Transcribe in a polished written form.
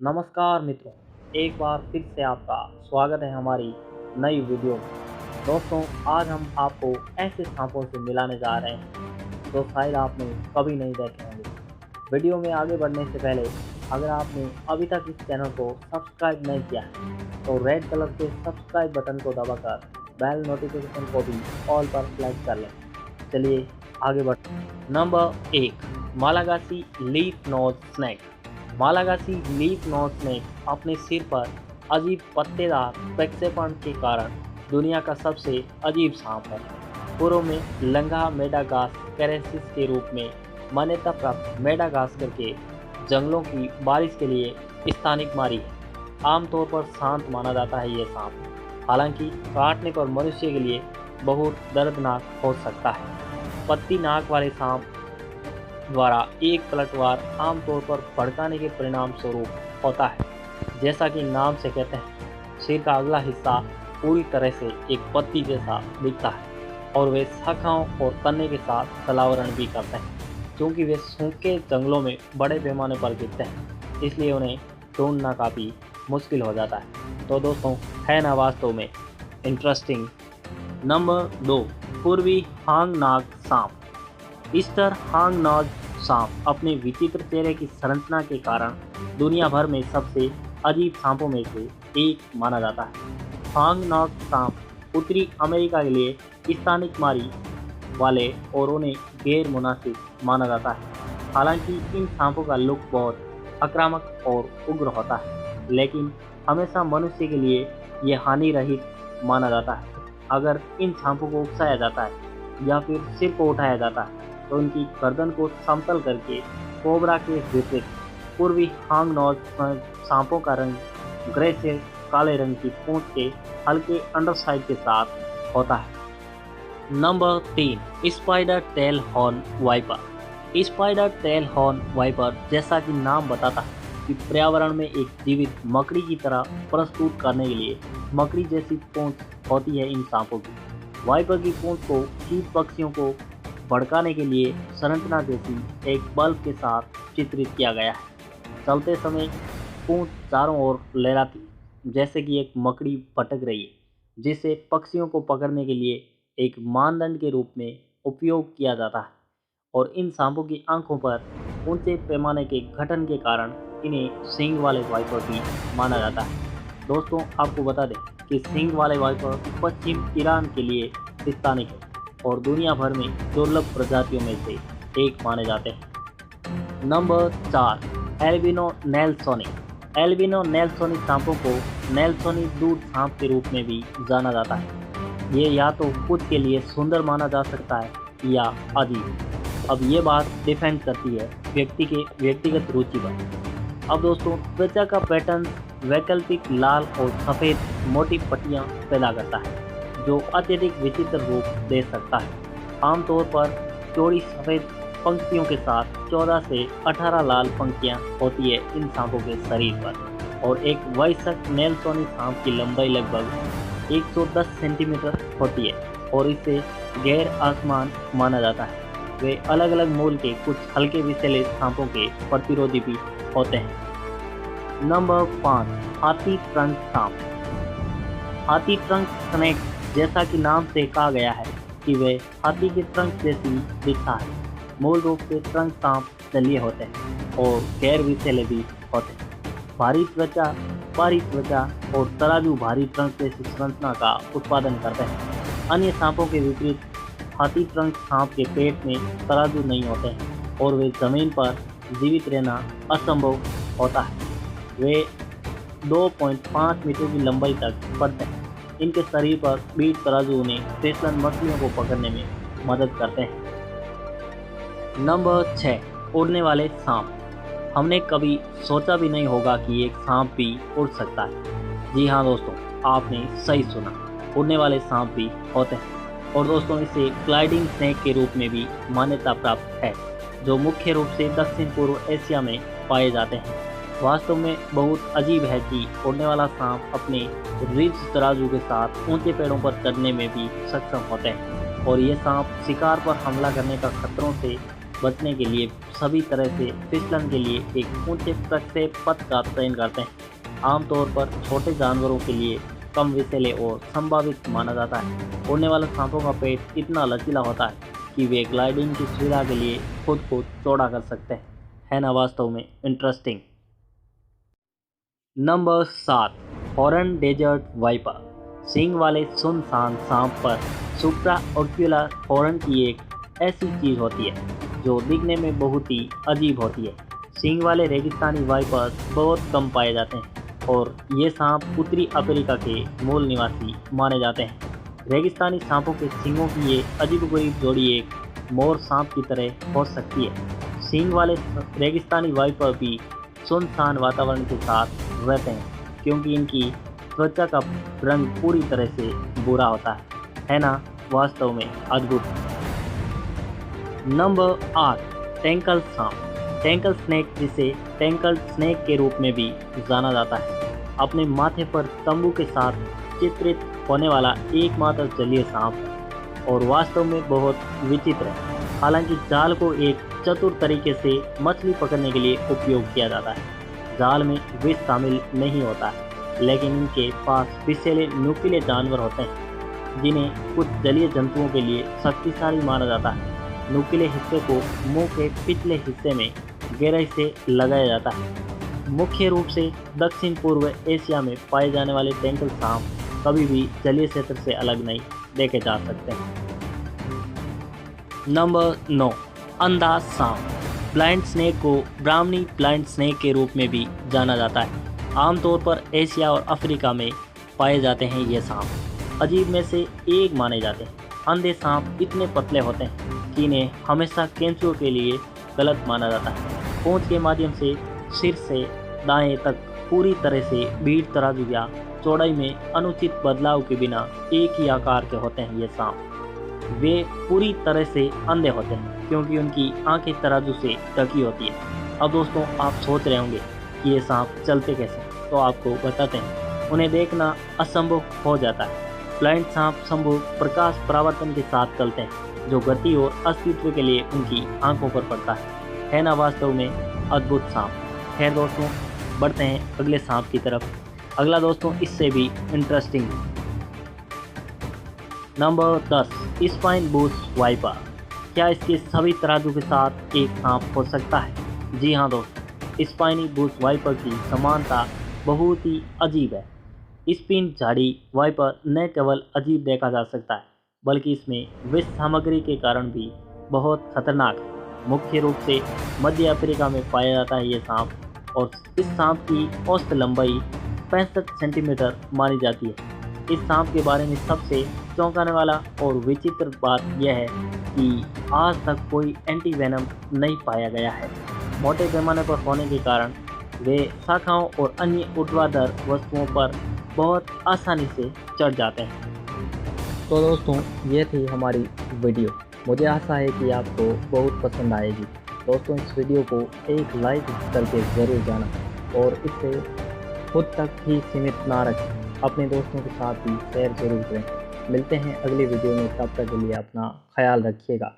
नमस्कार मित्रों, एक बार फिर से आपका स्वागत है हमारी नई वीडियो में। दोस्तों, आज हम आपको ऐसे सांपों से मिलाने जा रहे हैं जो शायद आपने कभी नहीं देखे होंगे। वीडियो में आगे बढ़ने से पहले अगर आपने अभी तक इस चैनल को सब्सक्राइब नहीं किया है तो रेड कलर के सब्सक्राइब बटन को दबाकर बेल नोटिफिकेशन को भी ऑल पर सेलेक्ट कर लें। चलिए आगे बढ़ते हैं। Number 1, Malagasy leaf nose snake. Malagasy leaf nose snake अपने सिर पर अजीब पत्तेदार प्रक्षेपण के कारण दुनिया का सबसे अजीब सांप है। पूर्व में लंगा मेडागास्करेंसिस के रूप में मान्यता प्राप्त मेडागास्कर के जंगलों की बारिश के लिए स्थानिक मारी है। आमतौर पर शांत माना जाता है ये सांप, हालांकि काटने पर मनुष्य के लिए बहुत दर्दनाक हो सकता है। पत्ती नाक वाले सांप द्वारा एक पलटवार आमतौर पर भड़काने के परिणाम स्वरूप होता है। जैसा कि नाम से कहते हैं, सिर का अगला हिस्सा पूरी तरह से एक पत्ती जैसा दिखता है और वे शाखाओं और तने के साथ जलावरण भी करते हैं। क्योंकि वे सूखे जंगलों में बड़े पैमाने पर गिरते हैं, इसलिए उन्हें ढूंढना काफ़ी मुश्किल हो जाता है। तो दोस्तों, है ना वास्तव में इंटरेस्टिंग। नंबर 2, पूर्वी हांगनाग सांप। ईस्टर हांगनाग सांप अपने विचित्र चेहरे की संरचना के कारण दुनिया भर में सबसे अजीब सांपों में से एक माना जाता है। हांगनाग सांप उत्तरी अमेरिका के लिए स्थानिक मारी वाले और उन्हें गैर मुनासिब माना जाता है। हालांकि इन सांपों का लुक बहुत आक्रामक और उग्र होता है, लेकिन हमेशा मनुष्य के लिए ये हानि रहित माना जाता है। अगर इन सांपों को उकसाया जाता है या फिर सिर को उठाया जाता है तो उनकी गर्दन को समतल करके कोबरा के विपरीत पूर्वी हांगनाग सांपों का रंग ग्रे से काले रंग की पूंछ के हल्के अंडरसाइड के साथ होता है। Number 3, spider tail horn viper. Spider tail horn viper, जैसा कि नाम बताता है कि पर्यावरण में एक जीवित मकड़ी की तरह प्रस्तुत करने के लिए मकड़ी जैसी पूंछ होती है इन सांपों की। वाइपर की पूंछ को कीट पक्षियों को भड़काने के लिए संरचना जैसी एक बल्ब के साथ चित्रित किया गया है। चलते समय पूंछ चारों ओर लहराती जैसे कि एक मकड़ी भटक रही है, जिसे पक्षियों को पकड़ने के लिए एक मानदंड के रूप में उपयोग किया जाता है। और इन सांपों की आंखों पर ऊंचे पैमाने के गठन के कारण इन्हें सींग वाले वाइपर भी माना जाता है। दोस्तों, आपको बता दें कि सींग वाले वाइपर पश्चिम ईरान के लिए स्थानिक है और दुनिया भर में दुर्लभ प्रजातियों में से एक माने जाते हैं। Number 4, albino nelsoni. Albino nelsoni सांपों को नेल्सोनी दूध सांप के रूप में भी जाना जाता है। ये या तो खुद के लिए सुंदर माना जा सकता है या अजीब। अब ये बात डिपेंड करती है व्यक्तिगत रुचि पर। अब दोस्तों, त्वचा का पैटर्न वैकल्पिक लाल और सफ़ेद मोटी पट्टियाँ पैदा करता है जो अत्यधिक विचित्र रूप दे सकता है। आमतौर पर चौड़ी सफ़ेद पंक्तियों के साथ 14 से 18 लाल पंक्तियाँ होती है इन सांपों के शरीर पर। और एक वयस्क नेल्सोनी सांप की लंबाई लगभग 110 सेंटीमीटर होती है और इसे गैर आसमान माना जाता है। वे अलग अलग मूल के कुछ हल्के विषैले सांपों के प्रतिरोधी भी होते हैं। नंबर 5, हाथी ट्रंक सांप। हाथी ट्रंक स्नेक, जैसा कि नाम से कहा गया है कि वे हाथी के ट्रंक जैसी दिखता है। मूल रूप से ट्रंक सांप जलीय होते हैं और गैर विषैले भी होते हैं। भारी त्वचा और तराजू भारी ट्रंक जैसी संरचना का उत्पादन करते हैं। अन्य सांपों के विपरीत हाथी ट्रंक सांप के पेट में तराजू नहीं होते हैं और वे जमीन पर जीवित रहना असंभव होता है। वे 2.5 मीटर की लंबाई तक बढ़ते हैं। इनके शरीर पर बीट तराजू उन्हें फिसलन मछलियों को पकड़ने में मदद करते हैं। नंबर 6, उड़ने वाले सांप। हमने कभी सोचा भी नहीं होगा कि एक सांप भी उड़ सकता है। जी हाँ दोस्तों, आपने सही सुना, उड़ने वाले सांप भी होते हैं। और दोस्तों, इसे ग्लाइडिंग स्नेक के रूप में भी मान्यता प्राप्त है, जो मुख्य रूप से दक्षिण पूर्व एशिया में पाए जाते हैं। वास्तव में बहुत अजीब है कि उड़ने वाला सांप अपने रिब्स तराजू के साथ ऊंचे पेड़ों पर चढ़ने में भी सक्षम होते हैं और ये सांप शिकार पर हमला करने का खतरों से बचने के लिए सभी तरह से फिसलन के लिए एक ऊंचे प्रक्षेप पथ का चयन करते हैं। आमतौर पर छोटे जानवरों के लिए कम विषैले और संभावित माना जाता है। उड़ने वाले सांपों का पेट इतना लचीला होता है कि वे ग्लाइडिंग की सुविधा के लिए खुद को चौड़ा कर सकते हैं। है ना वास्तव में interesting. Number 7, horn desert viper. सींग वाले सुनसान सांप पर सुप्रा ऑक्यूलर हॉर्न की एक ऐसी चीज़ होती है जो दिखने में बहुत ही अजीब होती है। सींग वाले रेगिस्तानी वाइपर्स बहुत कम पाए जाते हैं और ये सांप उत्तरी अफ्रीका के मूल निवासी माने जाते हैं। रेगिस्तानी सांपों के सींगों की ये अजीबोगरीब जोड़ी एक मोर सांप की तरह हो सकती है। सींग वाले रेगिस्तानी वाइपर भी सुनसान वातावरण के साथ रहते हैं क्योंकि इनकी त्वचा का रंग पूरी तरह से भूरा होता है ना वास्तव में अद्भुत। नंबर 8, टेंकल सांप। टेंकल स्नेक, जिसे टेंकल स्नेक के रूप में भी जाना जाता है, अपने माथे पर तंबू के साथ चित्रित होने वाला एकमात्र जलीय सांप है और वास्तव में बहुत विचित्र है। हालांकि जाल को एक चतुर तरीके से मछली पकड़ने के लिए उपयोग किया जाता है। जाल में विष शामिल नहीं होता है, लेकिन इनके पास विषैले नुकीले जानवर होते हैं जिन्हें कुछ जलीय जंतुओं के लिए शक्तिशाली माना जाता है। नुकीले हिस्से को मुंह के पिछले हिस्से में गहराई से लगाया जाता है। मुख्य रूप से दक्षिण पूर्व एशिया में पाए जाने वाले टेंकल सांप कभी भी जलीय क्षेत्र से अलग नहीं देखे जा सकते हैं। नंबर 9, अंधा सांप। ब्लाइंड स्नेक को ब्राह्मणी ब्लाइंड स्नेक के रूप में भी जाना जाता है। आमतौर पर एशिया और अफ्रीका में पाए जाते हैं ये सांप अजीब में से एक माने जाते हैं। अंधे सांप इतने पतले होते हैं कि इन्हें हमेशा कैंचुओं के लिए गलत माना जाता है। पूंछ के माध्यम से सिर से दाएं तक पूरी तरह से भीड़ तराजू या चौड़ाई में अनुचित बदलाव के बिना एक ही आकार के होते हैं ये सांप। वे पूरी तरह से अंधे होते हैं क्योंकि उनकी आंखें तराजू से ढकी होती है। अब दोस्तों, आप सोच रहे होंगे कि ये सांप चलते कैसे, तो आपको बताते हैं। उन्हें देखना असंभव हो जाता है। ब्लाइंड सांप संभव प्रकाश परावर्तन के साथ चलते हैं जो गति और अस्तित्व के लिए उनकी आंखों पर पड़ता है ना वास्तव में अद्भुत सांप। खैर दोस्तों, बढ़ते हैं अगले सांप की तरफ। अगला दोस्तों इससे भी interesting. Number 10, spine bush viper. क्या इसके सभी तराजू के साथ एक सांप हो सकता है? जी हाँ दोस्तों, स्पाइनी बुश वाइपर की समानता बहुत ही अजीब है। स्पिन झाड़ी वाइपर न केवल अजीब देखा जा सकता है बल्कि इसमें विष सामग्री के कारण भी बहुत खतरनाक है। मुख्य रूप से मध्य अफ्रीका में पाया जाता है ये सांप और इस सांप की औसत लंबाई 65 सेंटीमीटर मानी जाती है। इस सांप के बारे में सबसे चौंकाने वाला और विचित्र बात यह है कि आज तक कोई एंटीवेनम नहीं पाया गया है। मोटे पैमाने पर होने के कारण वे शाखाओं और अन्य ऊर्ध्वाधर वस्तुओं पर बहुत आसानी से चढ़ जाते हैं। तो दोस्तों, ये थी हमारी वीडियो। मुझे आशा है कि आपको बहुत पसंद आएगी। दोस्तों, इस वीडियो को एक लाइक करके ज़रूर जाना और इसे खुद तक ही सीमित ना रखें, अपने दोस्तों के साथ भी शेयर जरूर करें। मिलते हैं अगली वीडियो में, तब तक के लिए अपना ख्याल रखिएगा।